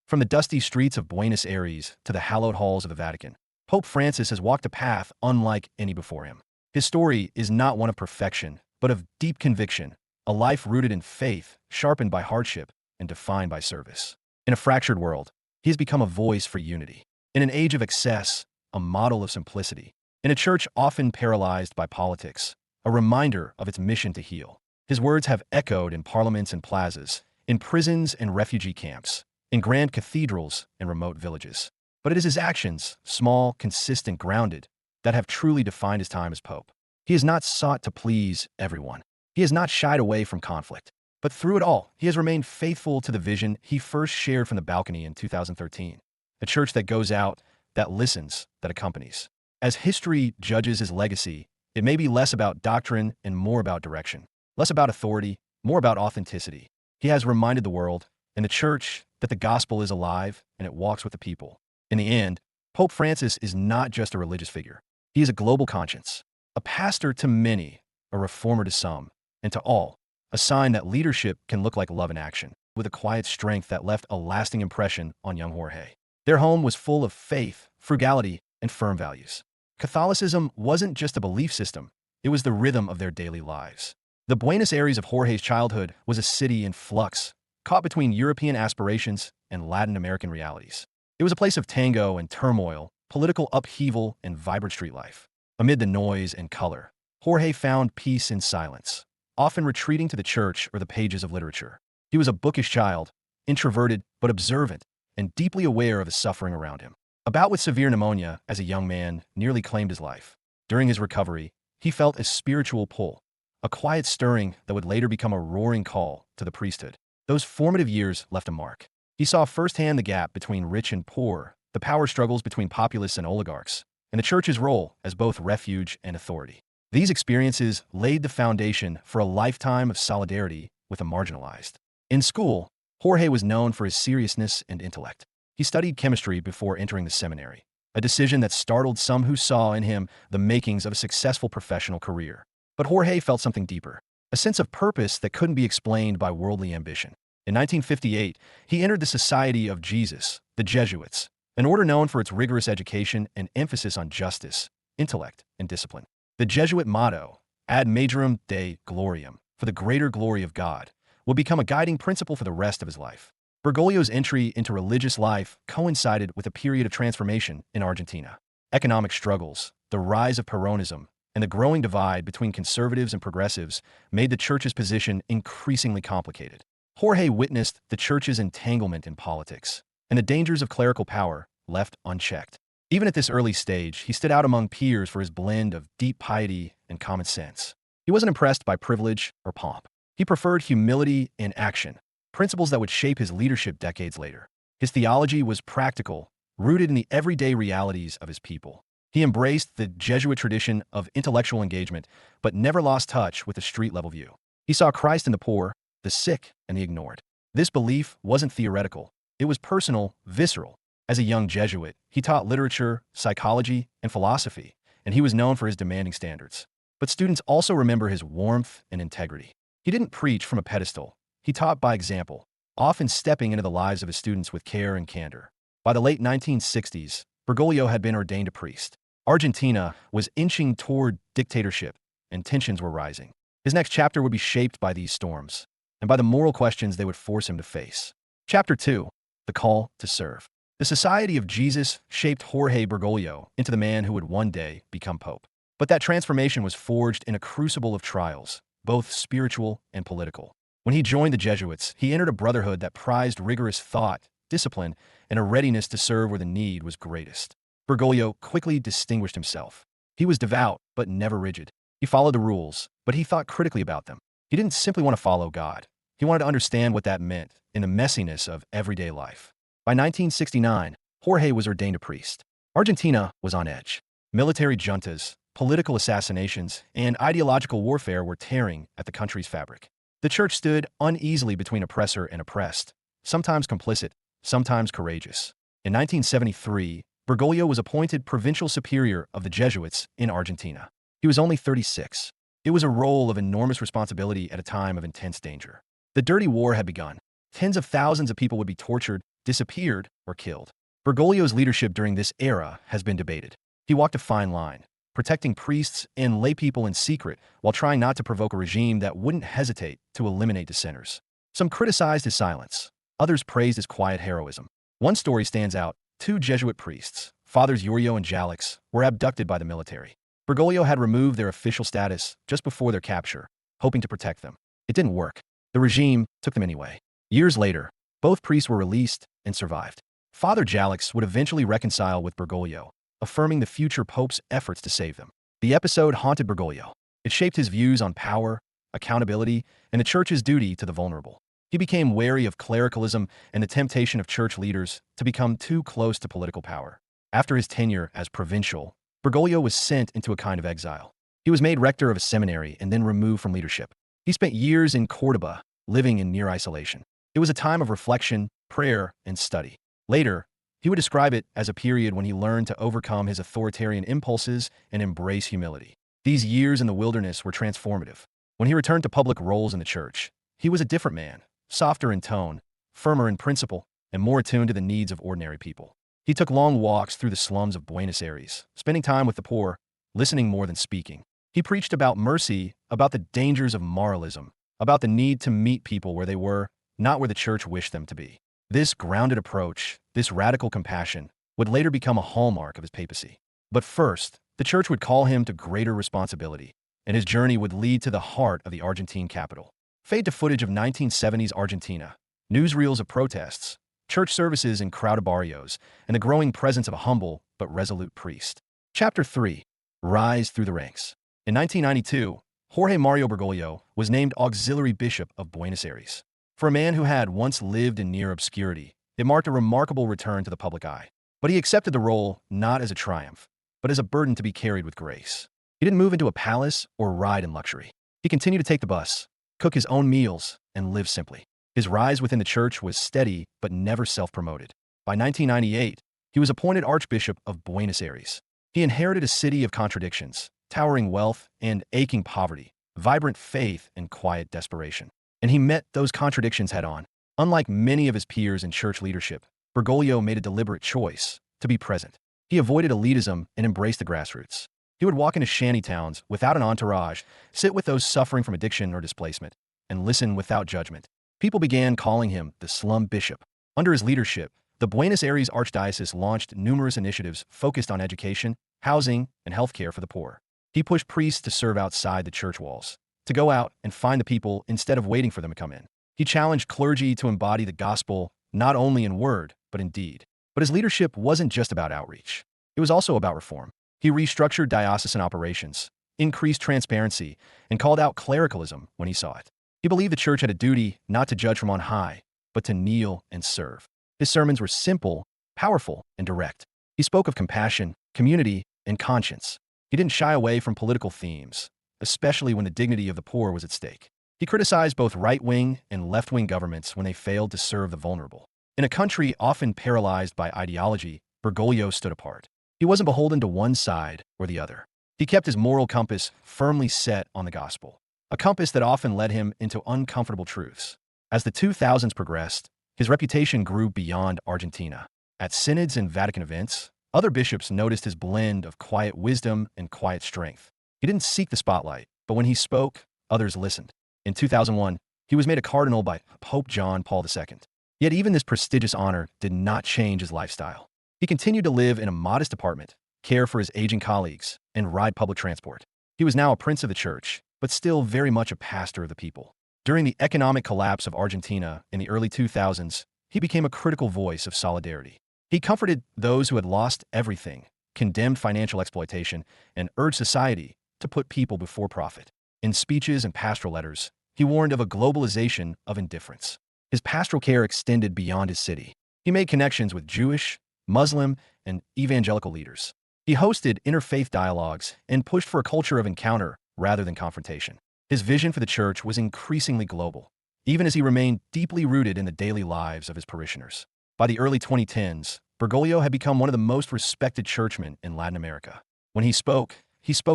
From the dusty streets of Buenos Aires to the hallowed halls of the Vatican, Pope Francis has walked a path unlike any before him. His story is not one of perfection, but of deep conviction, a life rooted in faith, sharpened by hardship, and defined by service. In a fractured world, he has become a voice for unity. In an age of excess, a model of simplicity. In a church often paralyzed by politics, a reminder of its mission to heal. His words have echoed in parliaments and plazas, in prisons and refugee camps, in grand cathedrals and remote villages. But it is his actions, small, consistent, grounded, that have truly defined his time as Pope. He has not sought to please everyone. He has not shied away from conflict. But through it all, he has remained faithful to the vision he first shared from the balcony in 2013. A church that goes out, that listens, that accompanies. As history judges his legacy, it may be less about doctrine and more about direction. Less about authority, more about authenticity. He has reminded the world, and the church, that the gospel is alive and it walks with the people. In the end, Pope Francis is not just a religious figure. He is a global conscience, a pastor to many, a reformer to some, and to all, a sign that leadership can look like love in action, with a quiet strength that left a lasting impression on young Jorge. Their home was full of faith, frugality, and firm values. Catholicism wasn't just a belief system, it was the rhythm of their daily lives. The Buenos Aires of Jorge's childhood was a city in flux, caught between European aspirations and Latin American realities. It was a place of tango and turmoil, political upheaval and vibrant street life. Amid the noise and color, Jorge found peace in silence, often retreating to the church or the pages of literature. He was a bookish child, introverted but observant, and deeply aware of the suffering around him. A bout with severe pneumonia as a young man nearly claimed his life. During his recovery, he felt a spiritual pull, a quiet stirring that would later become a roaring call to the priesthood. Those formative years left a mark. He saw firsthand the gap between rich and poor, the power struggles between populists and oligarchs, and the church's role as both refuge and authority. These experiences laid the foundation for a lifetime of solidarity with the marginalized. In school, Jorge was known for his seriousness and intellect. He studied chemistry before entering the seminary, a decision that startled some who saw in him the makings of a successful professional career. But Jorge felt something deeper, a sense of purpose that couldn't be explained by worldly ambition. In 1958, he entered the Society of Jesus, the Jesuits, an order known for its rigorous education and emphasis on justice, intellect, and discipline. The Jesuit motto, Ad Majorem Dei Gloriam, for the greater glory of God, would become a guiding principle for the rest of his life. Bergoglio's entry into religious life coincided with a period of transformation in Argentina. Economic struggles, the rise of Peronism, and the growing divide between conservatives and progressives made the church's position increasingly complicated. Jorge witnessed the church's entanglement in politics, and the dangers of clerical power left unchecked. Even at this early stage, he stood out among peers for his blend of deep piety and common sense. He wasn't impressed by privilege or pomp. He preferred humility and action, principles that would shape his leadership decades later. His theology was practical, rooted in the everyday realities of his people. He embraced the Jesuit tradition of intellectual engagement, but never lost touch with the street-level view. He saw Christ in the poor, the sick, and the ignored. This belief wasn't theoretical. It was personal, visceral. As a young Jesuit, he taught literature, psychology, and philosophy, and he was known for his demanding standards. But students also remember his warmth and integrity. He didn't preach from a pedestal. He taught by example, often stepping into the lives of his students with care and candor. By the late 1960s, Bergoglio had been ordained a priest. Argentina was inching toward dictatorship, and tensions were rising. His next chapter would be shaped by these storms, and by the moral questions they would force him to face. Chapter 2. The Call to Serve. The Society of Jesus shaped Jorge Bergoglio into the man who would one day become Pope. But that transformation was forged in a crucible of trials, both spiritual and political. When he joined the Jesuits, he entered a brotherhood that prized rigorous thought, discipline, and a readiness to serve where the need was greatest. Bergoglio quickly distinguished himself. He was devout, but never rigid. He followed the rules, but he thought critically about them. He didn't simply want to follow God. He wanted to understand what that meant in the messiness of everyday life. By 1969, Jorge was ordained a priest. Argentina was on edge. Military juntas, political assassinations, and ideological warfare were tearing at the country's fabric. The church stood uneasily between oppressor and oppressed, sometimes complicit, sometimes courageous. In 1973, Bergoglio was appointed provincial superior of the Jesuits in Argentina. He was only 36. It was a role of enormous responsibility at a time of intense danger. The Dirty War had begun. Tens of thousands of people would be tortured, disappeared, or killed. Bergoglio's leadership during this era has been debated. He walked a fine line, protecting priests and laypeople in secret while trying not to provoke a regime that wouldn't hesitate to eliminate dissenters. Some criticized his silence. Others praised his quiet heroism. One story stands out. 2 Jesuit priests, Fathers Iorio and Jalix, were abducted by the military. Bergoglio had removed their official status just before their capture, hoping to protect them. It didn't work. The regime took them anyway. Years later, both priests were released and survived. Father Jalix would eventually reconcile with Bergoglio, affirming the future pope's efforts to save them. The episode haunted Bergoglio. It shaped his views on power, accountability, and the church's duty to the vulnerable. He became wary of clericalism and the temptation of church leaders to become too close to political power. After his tenure as provincial, Bergoglio was sent into a kind of exile. He was made rector of a seminary and then removed from leadership. He spent years in Córdoba, living in near isolation. It was a time of reflection, prayer, and study. Later, he would describe it as a period when he learned to overcome his authoritarian impulses and embrace humility. These years in the wilderness were transformative. When he returned to public roles in the church, he was a different man, softer in tone, firmer in principle, and more attuned to the needs of ordinary people. He took long walks through the slums of Buenos Aires, spending time with the poor, listening more than speaking. He preached about mercy, about the dangers of moralism, about the need to meet people where they were, not where the church wished them to be. This grounded approach, this radical compassion, would later become a hallmark of his papacy. But first, the church would call him to greater responsibility, and his journey would lead to the heart of the Argentine capital. Fade to footage of 1970s Argentina, newsreels of protests, church services in crowded barrios, and the growing presence of a humble but resolute priest. Chapter 3. Rise through the ranks. In 1992, Jorge Mario Bergoglio was named Auxiliary Bishop of Buenos Aires. For a man who had once lived in near obscurity, it marked a remarkable return to the public eye. But he accepted the role not as a triumph, but as a burden to be carried with grace. He didn't move into a palace or ride in luxury. He continued to take the bus, cook his own meals, and live simply. His rise within the church was steady but never self-promoted. By 1998, he was appointed Archbishop of Buenos Aires. He inherited a city of contradictions, towering wealth and aching poverty, vibrant faith and quiet desperation. And he met those contradictions head-on. Unlike many of his peers in church leadership, Bergoglio made a deliberate choice to be present. He avoided elitism and embraced the grassroots. He would walk into shanty towns without an entourage, sit with those suffering from addiction or displacement, and listen without judgment. People began calling him the slum bishop. Under his leadership, the Buenos Aires Archdiocese launched numerous initiatives focused on education, housing, and healthcare for the poor. He pushed priests to serve outside the church walls, to go out and find the people instead of waiting for them to come in. He challenged clergy to embody the gospel not only in word, but in deed. But his leadership wasn't just about outreach. It was also about reform. He restructured diocesan operations, increased transparency, and called out clericalism when he saw it. He believed the church had a duty not to judge from on high, but to kneel and serve. His sermons were simple, powerful, and direct. He spoke of compassion, community, and conscience. He didn't shy away from political themes, especially when the dignity of the poor was at stake. He criticized both right-wing and left-wing governments when they failed to serve the vulnerable. In a country often paralyzed by ideology, Bergoglio stood apart. He wasn't beholden to one side or the other. He kept his moral compass firmly set on the gospel, a compass that often led him into uncomfortable truths. As the 2000s progressed, his reputation grew beyond Argentina. At synods and Vatican events, other bishops noticed his blend of quiet wisdom and quiet strength. He didn't seek the spotlight, but when he spoke, others listened. In 2001, he was made a cardinal by Pope John Paul II. Yet even this prestigious honor did not change his lifestyle. He continued to live in a modest apartment, care for his aging colleagues, and ride public transport. He was now a prince of the church, but still very much a pastor of the people. During the economic collapse of Argentina in the early 2000s, he became a critical voice of solidarity. He comforted those who had lost everything, condemned financial exploitation, and urged society to put people before profit. In speeches and pastoral letters, he warned of a globalization of indifference. His pastoral care extended beyond his city. He made connections with Jewish, Muslim, and evangelical leaders. He hosted interfaith dialogues and pushed for a culture of encounter rather than confrontation. His vision for the church was increasingly global, even as he remained deeply rooted in the daily lives of his parishioners. By the early 2010s, Bergoglio had become one of the most respected churchmen in Latin America. When he spoke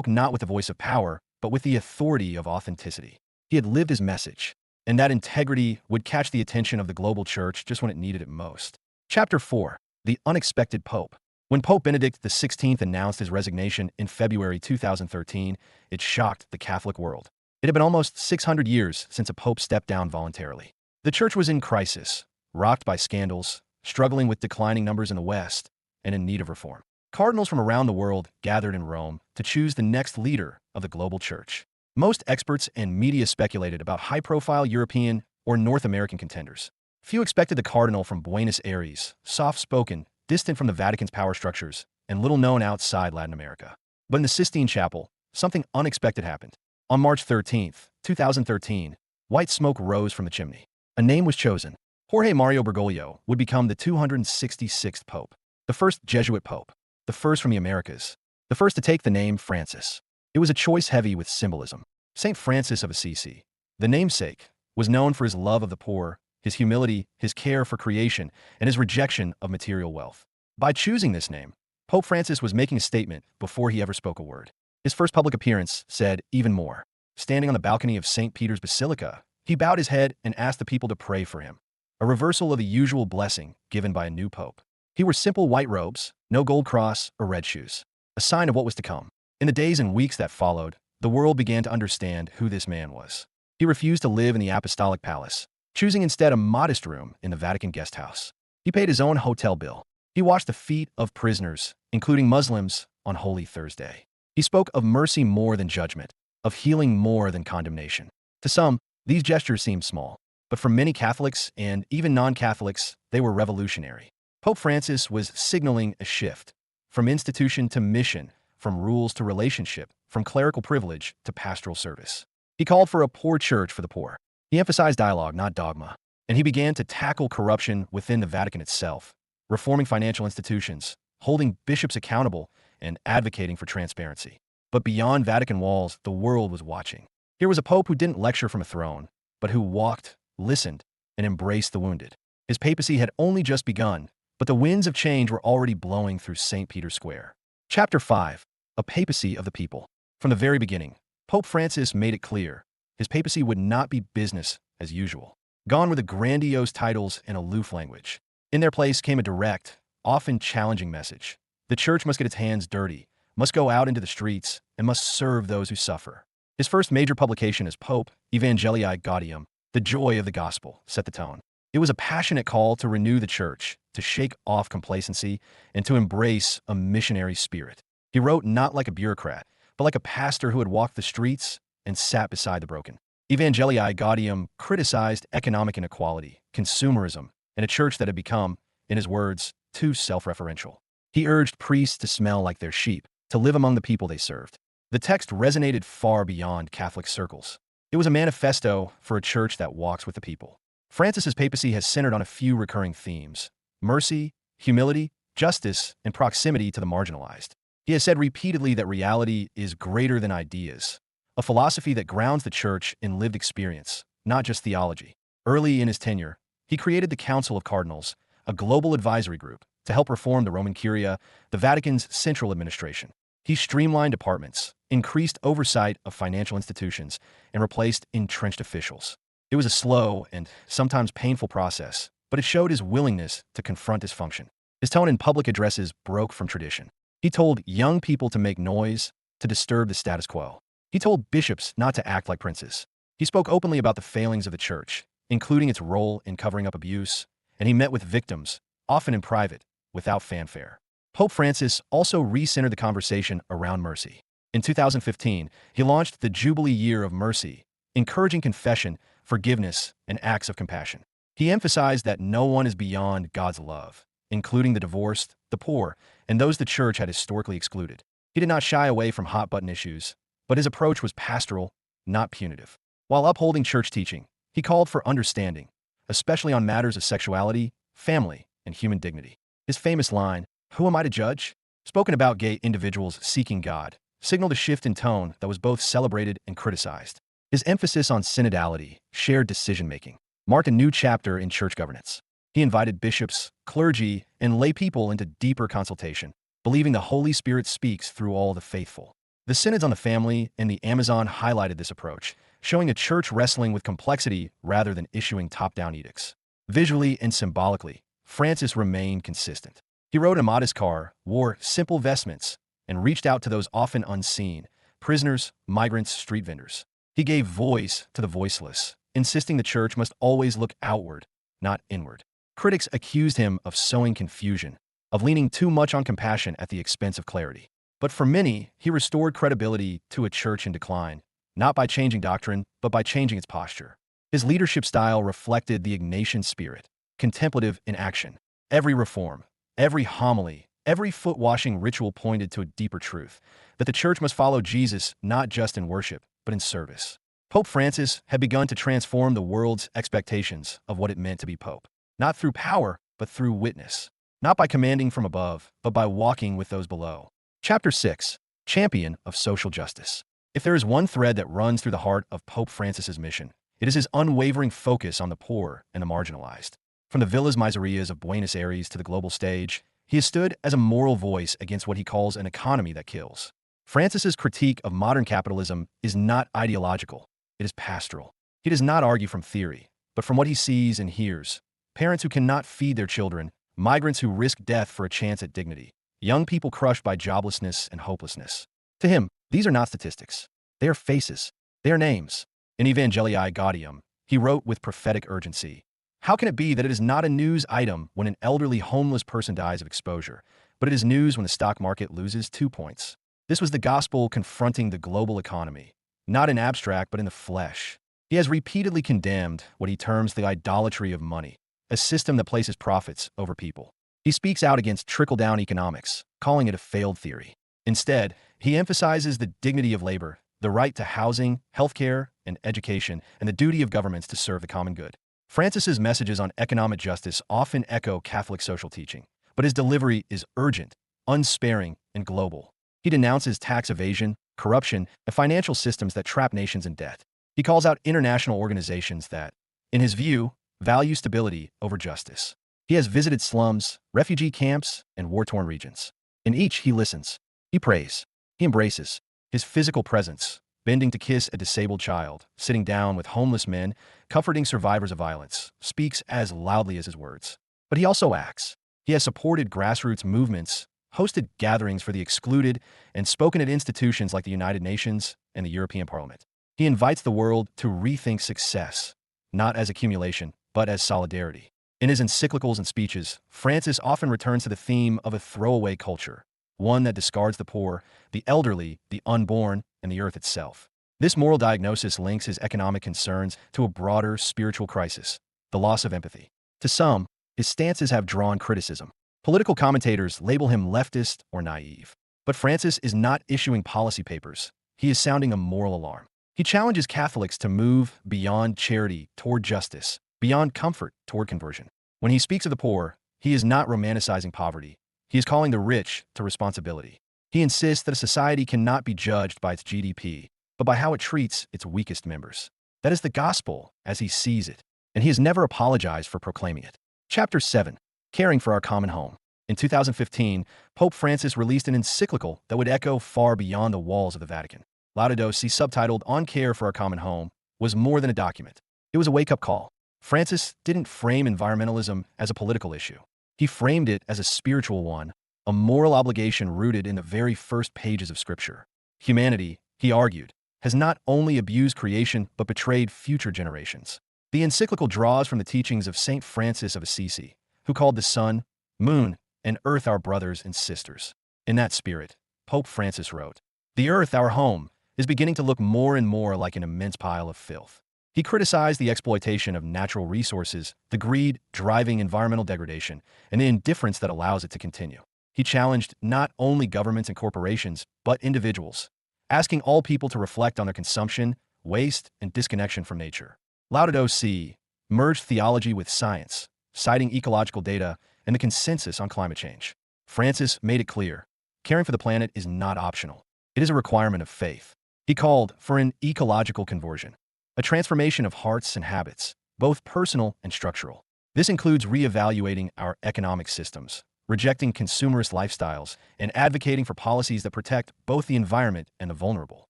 not with the voice of power, but with the authority of authenticity. He had lived his message, and that integrity would catch the attention of the global church just when it needed it most. Chapter 4. The Unexpected Pope. When Pope Benedict XVI announced his resignation in February 2013, it shocked the Catholic world. It had been almost 600 years since a pope stepped down voluntarily. The Church was in crisis, rocked by scandals, struggling with declining numbers in the West, and in need of reform. Cardinals from around the world gathered in Rome to choose the next leader of the global Church. Most experts and media speculated about high-profile European or North American contenders. Few expected the cardinal from Buenos Aires, soft-spoken, distant from the Vatican's power structures, and little known outside Latin America. But in the Sistine Chapel, something unexpected happened. On March 13, 2013, white smoke rose from the chimney. A name was chosen. Jorge Mario Bergoglio would become the 266th pope, the first Jesuit pope, the first from the Americas, the first to take the name Francis. It was a choice heavy with symbolism. Saint Francis of Assisi, the namesake, was known for his love of the poor, his humility, his care for creation, and his rejection of material wealth. By choosing this name, Pope Francis was making a statement before he ever spoke a word. His first public appearance said even more. Standing on the balcony of St. Peter's Basilica, he bowed his head and asked the people to pray for him, a reversal of the usual blessing given by a new pope. He wore simple white robes, no gold cross or red shoes, a sign of what was to come. In the days and weeks that followed, the world began to understand who this man was. He refused to live in the apostolic palace, choosing instead a modest room in the Vatican guest house. He paid his own hotel bill. He washed the feet of prisoners, including Muslims, on Holy Thursday. He spoke of mercy more than judgment, of healing more than condemnation. To some, these gestures seemed small, but for many Catholics and even non-Catholics, they were revolutionary. Pope Francis was signaling a shift, from institution to mission, from rules to relationship, from clerical privilege to pastoral service. He called for a poor church for the poor. He emphasized dialogue, not dogma, and he began to tackle corruption within the Vatican itself, reforming financial institutions, holding bishops accountable, and advocating for transparency. But beyond Vatican walls, the world was watching. Here was a pope who didn't lecture from a throne, but who walked, listened, and embraced the wounded. His papacy had only just begun, but the winds of change were already blowing through St. Peter's Square. Chapter 5. A Papacy of the People. From the very beginning, Pope Francis made it clear his papacy would not be business as usual. Gone were the grandiose titles and aloof language. In their place came a direct, often challenging message. The Church must get its hands dirty, must go out into the streets, and must serve those who suffer. His first major publication as Pope, Evangelii Gaudium, the joy of the gospel, set the tone. It was a passionate call to renew the Church, to shake off complacency, and to embrace a missionary spirit. He wrote not like a bureaucrat, but like a pastor who had walked the streets and sat beside the broken. Evangelii Gaudium criticized economic inequality, consumerism, and a church that had become, in his words, too self-referential. He urged priests to smell like their sheep, to live among the people they served. The text resonated far beyond Catholic circles. It was a manifesto for a church that walks with the people. Francis's papacy has centered on a few recurring themes: mercy, humility, justice, and proximity to the marginalized. He has said repeatedly that reality is greater than ideas, a philosophy that grounds the Church in lived experience, not just theology. Early in his tenure, he created the Council of Cardinals, a global advisory group, to help reform the Roman Curia, the Vatican's central administration. He streamlined departments, increased oversight of financial institutions, and replaced entrenched officials. It was a slow and sometimes painful process, but it showed his willingness to confront dysfunction. His tone in public addresses broke from tradition. He told young people to make noise, to disturb the status quo. He told bishops not to act like princes. He spoke openly about the failings of the Church, including its role in covering up abuse, and he met with victims, often in private, without fanfare. Pope Francis also re-centered the conversation around mercy. In 2015, he launched the Jubilee Year of Mercy, encouraging confession, forgiveness, and acts of compassion. He emphasized that no one is beyond God's love, including the divorced, the poor, and those the Church had historically excluded. He did not shy away from hot-button issues, but his approach was pastoral, not punitive. While upholding Church teaching, he called for understanding, especially on matters of sexuality, family, and human dignity. His famous line, "Who am I to judge?" spoken about gay individuals seeking God, signaled a shift in tone that was both celebrated and criticized. His emphasis on synodality, shared decision-making, marked a new chapter in church governance. He invited bishops, clergy, and lay people into deeper consultation, believing the Holy Spirit speaks through all the faithful. The synods on the family and the Amazon highlighted this approach, showing a church wrestling with complexity rather than issuing top-down edicts. Visually and symbolically, Francis remained consistent. He rode a modest car, wore simple vestments, and reached out to those often unseen: prisoners, migrants, street vendors. He gave voice to the voiceless, insisting the church must always look outward, not inward. Critics accused him of sowing confusion, of leaning too much on compassion at the expense of clarity. But for many, he restored credibility to a church in decline, not by changing doctrine, but by changing its posture. His leadership style reflected the Ignatian spirit, contemplative in action. Every reform, every homily, every foot-washing ritual pointed to a deeper truth, that the church must follow Jesus not just in worship, but in service. Pope Francis had begun to transform the world's expectations of what it meant to be pope, not through power, but through witness, not by commanding from above, but by walking with those below. Chapter 6. Champion of Social Justice. If there is one thread that runs through the heart of Pope Francis's mission, it is his unwavering focus on the poor and the marginalized. From the villas miserias of Buenos Aires to the global stage, he has stood as a moral voice against what he calls an economy that kills. Francis's critique of modern capitalism is not ideological, it is pastoral. He does not argue from theory, but from what he sees and hears: parents who cannot feed their children, migrants who risk death for a chance at dignity, young people crushed by joblessness and hopelessness. To him, these are not statistics. They are faces. They are names. In Evangelii Gaudium, he wrote with prophetic urgency: "How can it be that it is not a news item when an elderly homeless person dies of exposure, but it is news when the stock market loses 2 points?" This was the gospel confronting the global economy, not in abstract but in the flesh. He has repeatedly condemned what he terms the idolatry of money, a system that places profits over people. He speaks out against trickle-down economics, calling it a failed theory. Instead, he emphasizes the dignity of labor, the right to housing, healthcare, and education, and the duty of governments to serve the common good. Francis's messages on economic justice often echo Catholic social teaching, but his delivery is urgent, unsparing, and global. He denounces tax evasion, corruption, and financial systems that trap nations in debt. He calls out international organizations that, in his view, value stability over justice. He has visited slums, refugee camps, and war-torn regions. In each, he listens. He prays. He embraces. His physical presence, bending to kiss a disabled child, sitting down with homeless men, comforting survivors of violence, speaks as loudly as his words. But he also acts. He has supported grassroots movements, hosted gatherings for the excluded, and spoken at institutions like the United Nations and the European Parliament. He invites the world to rethink success, not as accumulation, but as solidarity. In his encyclicals and speeches, Francis often returns to the theme of a throwaway culture, one that discards the poor, the elderly, the unborn, and the earth itself. This moral diagnosis links his economic concerns to a broader spiritual crisis: the loss of empathy. To some, his stances have drawn criticism. Political commentators label him leftist or naive. But Francis is not issuing policy papers. He is sounding a moral alarm. He challenges Catholics to move beyond charity toward justice, beyond comfort toward conversion. When he speaks of the poor, he is not romanticizing poverty. He is calling the rich to responsibility. He insists that a society cannot be judged by its GDP, but by how it treats its weakest members. That is the gospel as he sees it, and he has never apologized for proclaiming it. Chapter 7. Caring for Our Common Home. In 2015, Pope Francis released an encyclical that would echo far beyond the walls of the Vatican. Laudato Si, subtitled "On Care for Our Common Home," was more than a document. It was a wake-up call. Francis didn't frame environmentalism as a political issue. He framed it as a spiritual one, a moral obligation rooted in the very first pages of Scripture. Humanity, he argued, has not only abused creation but betrayed future generations. The encyclical draws from the teachings of Saint Francis of Assisi, who called the sun, moon, and earth our brothers and sisters. In that spirit, Pope Francis wrote, "The earth, our home, is beginning to look more and more like an immense pile of filth." He criticized the exploitation of natural resources, the greed driving environmental degradation, and the indifference that allows it to continue. He challenged not only governments and corporations, but individuals, asking all people to reflect on their consumption, waste, and disconnection from nature. Laudato Si merged theology with science, citing ecological data and the consensus on climate change. Francis made it clear: caring for the planet is not optional. It is a requirement of faith. He called for an ecological conversion, a transformation of hearts and habits, both personal and structural. This includes reevaluating our economic systems, rejecting consumerist lifestyles, and advocating for policies that protect both the environment and the vulnerable.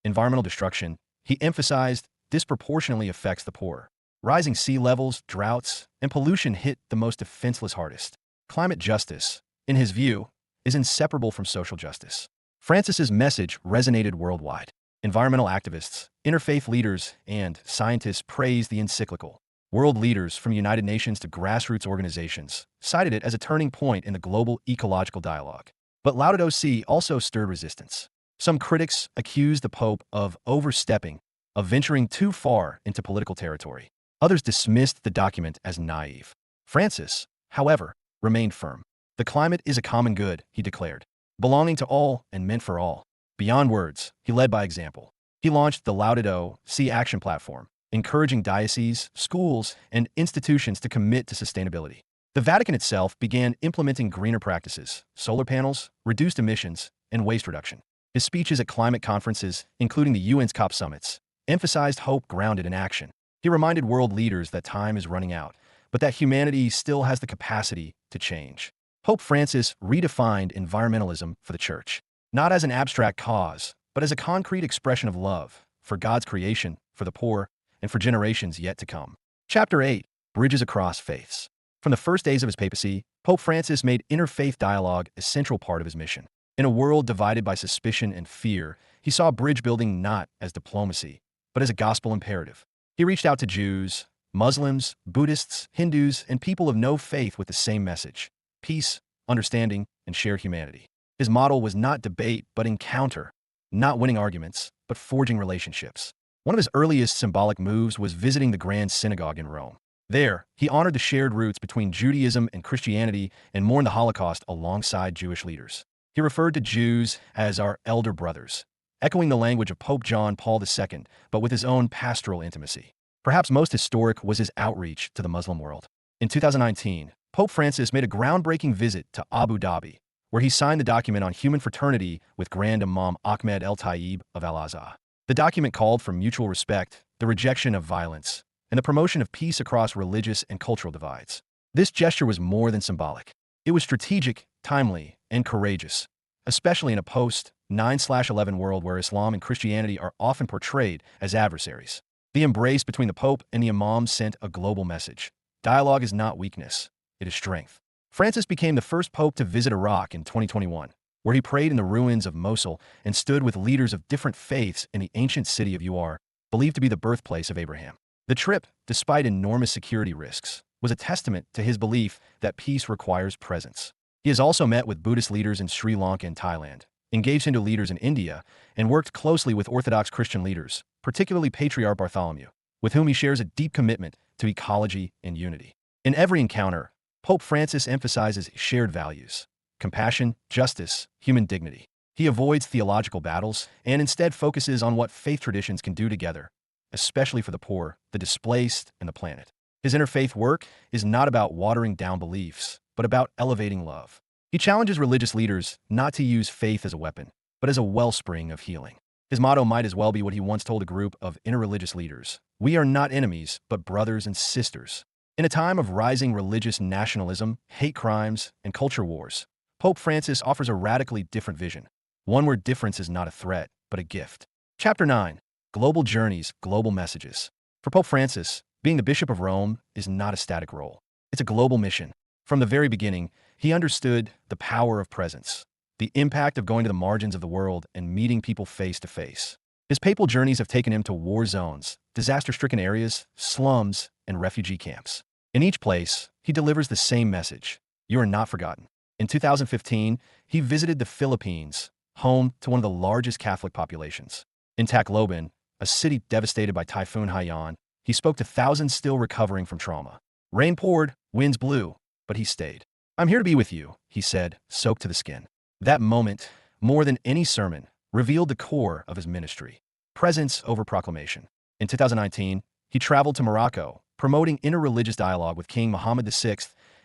Environmental destruction, he emphasized, disproportionately affects the poor. Rising sea levels, droughts, and pollution hit the most defenseless hardest. Climate justice, in his view, is inseparable from social justice. Francis's message resonated worldwide. Environmental activists, interfaith leaders, and scientists praised the encyclical. World leaders from United Nations to grassroots organizations cited it as a turning point in the global ecological dialogue. But Laudato Si also stirred resistance. Some critics accused the Pope of overstepping, of venturing too far into political territory. Others dismissed the document as naive. Francis, however, remained firm. The climate is a common good, he declared, belonging to all and meant for all. Beyond words, he led by example. He launched the Laudato Si Action Platform, encouraging dioceses, schools, and institutions to commit to sustainability. The Vatican itself began implementing greener practices, solar panels, reduced emissions, and waste reduction. His speeches at climate conferences, including the UN's COP summits, emphasized hope grounded in action. He reminded world leaders that time is running out, but that humanity still has the capacity to change. Pope Francis redefined environmentalism for the Church, not as an abstract cause, but as a concrete expression of love for God's creation, for the poor, and for generations yet to come. Chapter 8. Bridges Across Faiths. From the first days of his papacy, Pope Francis made interfaith dialogue a central part of his mission. In a world divided by suspicion and fear, he saw bridge building not as diplomacy, but as a gospel imperative. He reached out to Jews, Muslims, Buddhists, Hindus, and people of no faith with the same message: peace, understanding, and shared humanity. His model was not debate, but encounter, not winning arguments, but forging relationships. One of his earliest symbolic moves was visiting the Grand Synagogue in Rome. There, he honored the shared roots between Judaism and Christianity and mourned the Holocaust alongside Jewish leaders. He referred to Jews as our elder brothers, echoing the language of Pope John Paul II, but with his own pastoral intimacy. Perhaps most historic was his outreach to the Muslim world. In 2019, Pope Francis made a groundbreaking visit to Abu Dhabi, where he signed the document on human fraternity with Grand Imam Ahmed El-Tayyib of Al-Azhar. The document called for mutual respect, the rejection of violence, and the promotion of peace across religious and cultural divides. This gesture was more than symbolic. It was strategic, timely, and courageous, especially in a post-9/11 world where Islam and Christianity are often portrayed as adversaries. The embrace between the Pope and the Imam sent a global message. Dialogue is not weakness, it is strength. Francis became the first pope to visit Iraq in 2021, where he prayed in the ruins of Mosul and stood with leaders of different faiths in the ancient city of Ur, believed to be the birthplace of Abraham. The trip, despite enormous security risks, was a testament to his belief that peace requires presence. He has also met with Buddhist leaders in Sri Lanka and Thailand, engaged Hindu leaders in India, and worked closely with Orthodox Christian leaders, particularly Patriarch Bartholomew, with whom he shares a deep commitment to ecology and unity. In every encounter, Pope Francis emphasizes shared values: compassion, justice, human dignity. He avoids theological battles and instead focuses on what faith traditions can do together, especially for the poor, the displaced, and the planet. His interfaith work is not about watering down beliefs, but about elevating love. He challenges religious leaders not to use faith as a weapon, but as a wellspring of healing. His motto might as well be what he once told a group of interreligious leaders: "We are not enemies, but brothers and sisters." In a time of rising religious nationalism, hate crimes, and culture wars, Pope Francis offers a radically different vision, one where difference is not a threat, but a gift. Chapter 9. Global Journeys, Global Messages. For Pope Francis, being the Bishop of Rome is not a static role. It's a global mission. From the very beginning, he understood the power of presence, the impact of going to the margins of the world and meeting people face to face. His papal journeys have taken him to war zones, disaster-stricken areas, slums, and refugee camps. In each place, he delivers the same message: you are not forgotten. In 2015, he visited the Philippines, home to one of the largest Catholic populations. In Tacloban, a city devastated by Typhoon Haiyan, he spoke to thousands still recovering from trauma. Rain poured, winds blew, but he stayed. "I'm here to be with you," he said, soaked to the skin. That moment, more than any sermon, revealed the core of his ministry: presence over proclamation. In 2019, he traveled to Morocco, promoting interreligious dialogue with King Mohammed VI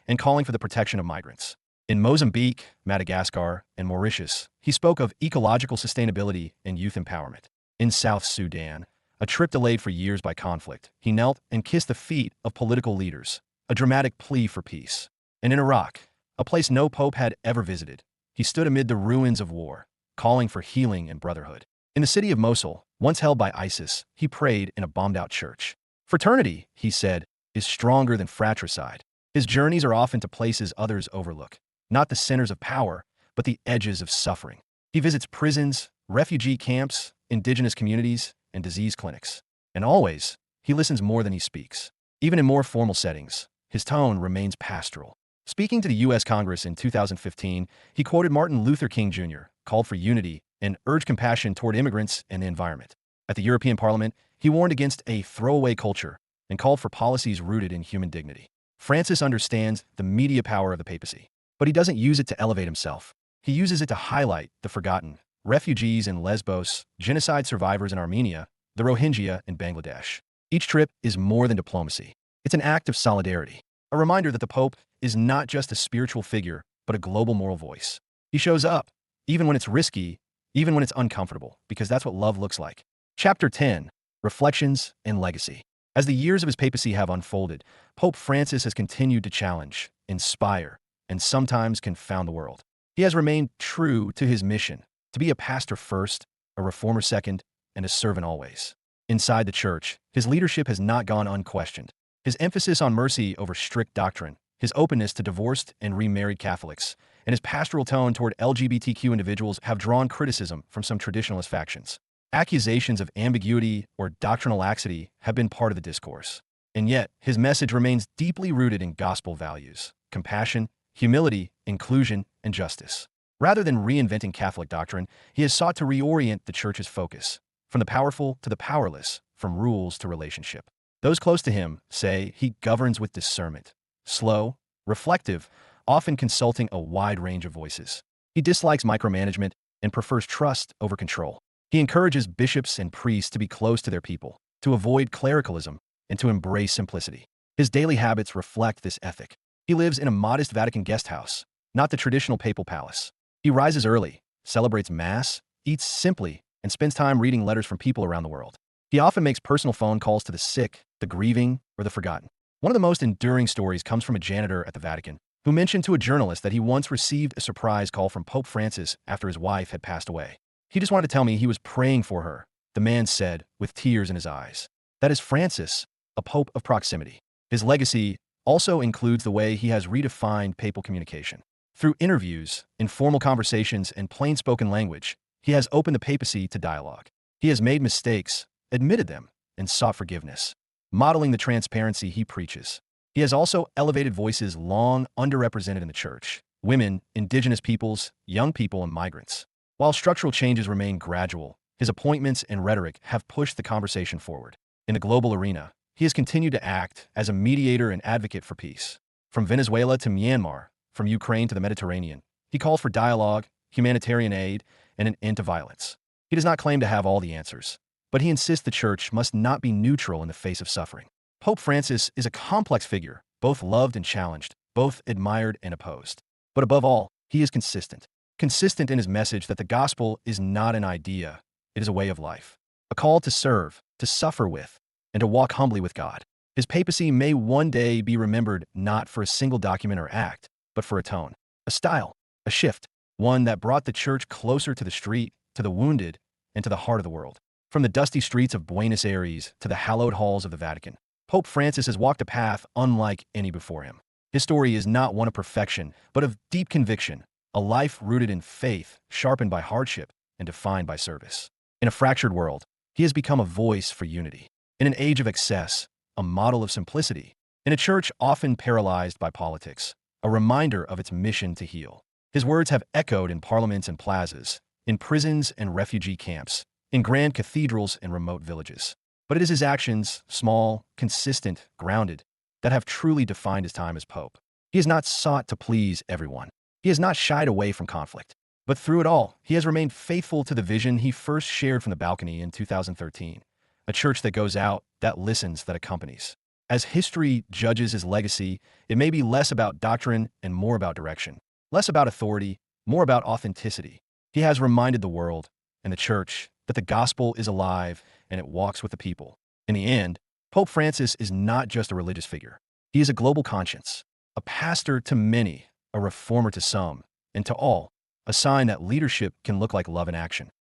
and calling for the protection of migrants. In Mozambique, Madagascar, and Mauritius, he spoke of ecological sustainability and youth empowerment. In South Sudan, a trip delayed for years by conflict, he knelt and kissed the feet of political leaders, a dramatic plea for peace. And in Iraq, a place no pope had ever visited, he stood amid the ruins of war, calling for healing and brotherhood. In the city of Mosul, once held by ISIS, he prayed in a bombed-out church. Fraternity, he said, is stronger than fratricide. His journeys are often to places others overlook, not the centers of power, but the edges of suffering. He visits prisons, refugee camps, indigenous communities, and disease clinics. And always, he listens more than he speaks. Even in more formal settings, his tone remains pastoral. Speaking to the U.S. Congress in 2015, he quoted Martin Luther King Jr., called for unity, and urged compassion toward immigrants and the environment. At the European Parliament, he warned against a throwaway culture and called for policies rooted in human dignity. Francis understands the media power of the papacy, but he doesn't use it to elevate himself. He uses it to highlight the forgotten, refugees in Lesbos, genocide survivors in Armenia, the Rohingya in Bangladesh. Each trip is more than diplomacy. It's an act of solidarity, a reminder that the Pope is not just a spiritual figure, but a global moral voice. He shows up, even when it's risky, even when it's uncomfortable, because that's what love looks like. Chapter 10, Reflections and Legacy. As the years of his papacy have unfolded, Pope Francis has continued to challenge, inspire, and sometimes confound the world. He has remained true to his mission, to be a pastor first, a reformer second, and a servant always. Inside the church, his leadership has not gone unquestioned. His emphasis on mercy over strict doctrine, his openness to divorced and remarried Catholics, and his pastoral tone toward LGBTQ individuals have drawn criticism from some traditionalist factions. Accusations of ambiguity or doctrinal laxity have been part of the discourse. And yet, his message remains deeply rooted in gospel values: compassion, humility, inclusion, and justice. Rather than reinventing Catholic doctrine, he has sought to reorient the Church's focus, from the powerful to the powerless, from rules to relationship. Those close to him say he governs with discernment, slow, reflective, often consulting a wide range of voices. He dislikes micromanagement and prefers trust over control. He encourages bishops and priests to be close to their people, to avoid clericalism, and to embrace simplicity. His daily habits reflect this ethic. He lives in a modest Vatican guest house, not the traditional papal palace. He rises early, celebrates Mass, eats simply, and spends time reading letters from people around the world. He often makes personal phone calls to the sick, the grieving, or the forgotten. One of the most enduring stories comes from a janitor at the Vatican, who mentioned to a journalist that he once received a surprise call from Pope Francis after his wife had passed away. "He just wanted to tell me he was praying for her," the man said, with tears in his eyes. That is Francis, a pope of proximity. His legacy also includes the way he has redefined papal communication. Through interviews, informal conversations, and plain-spoken language, he has opened the papacy to dialogue. He has made mistakes, admitted them, and sought forgiveness, modeling the transparency he preaches. He has also elevated voices long underrepresented in the Church: women, indigenous peoples, young people, and migrants. While structural changes remain gradual, his appointments and rhetoric have pushed the conversation forward. In the global arena, he has continued to act as a mediator and advocate for peace. From Venezuela to Myanmar, from Ukraine to the Mediterranean, he calls for dialogue, humanitarian aid, and an end to violence. He does not claim to have all the answers, but he insists the Church must not be neutral in the face of suffering. Pope Francis is a complex figure, both loved and challenged, both admired and opposed. But above all, he is consistent. Consistent in his message that the gospel is not an idea, it is a way of life. A call to serve, to suffer with, and to walk humbly with God. His papacy may one day be remembered not for a single document or act, but for a tone, a style, a shift, one that brought the Church closer to the street, to the wounded, and to the heart of the world. From the dusty streets of Buenos Aires to the hallowed halls of the Vatican, Pope Francis has walked a path unlike any before him. His story is not one of perfection, but of deep conviction, a life rooted in faith, sharpened by hardship, and defined by service. In a fractured world, he has become a voice for unity. In an age of excess, a model of simplicity. In a church often paralyzed by politics, a reminder of its mission to heal. His words have echoed in parliaments and plazas, in prisons and refugee camps, in grand cathedrals and remote villages. But it is his actions, small, consistent, grounded, that have truly defined his time as Pope. He has not sought to please everyone. He has not shied away from conflict. But through it all, he has remained faithful to the vision he first shared from the balcony in 2013, a church that goes out, that listens, that accompanies. As history judges his legacy, it may be less about doctrine and more about direction, less about authority, more about authenticity. He has reminded the world and the Church that the gospel is alive and it walks with the people. In the end, Pope Francis is not just a religious figure. He is a global conscience, a pastor to many, a reformer to some, and to all, a sign that leadership can look like love in action.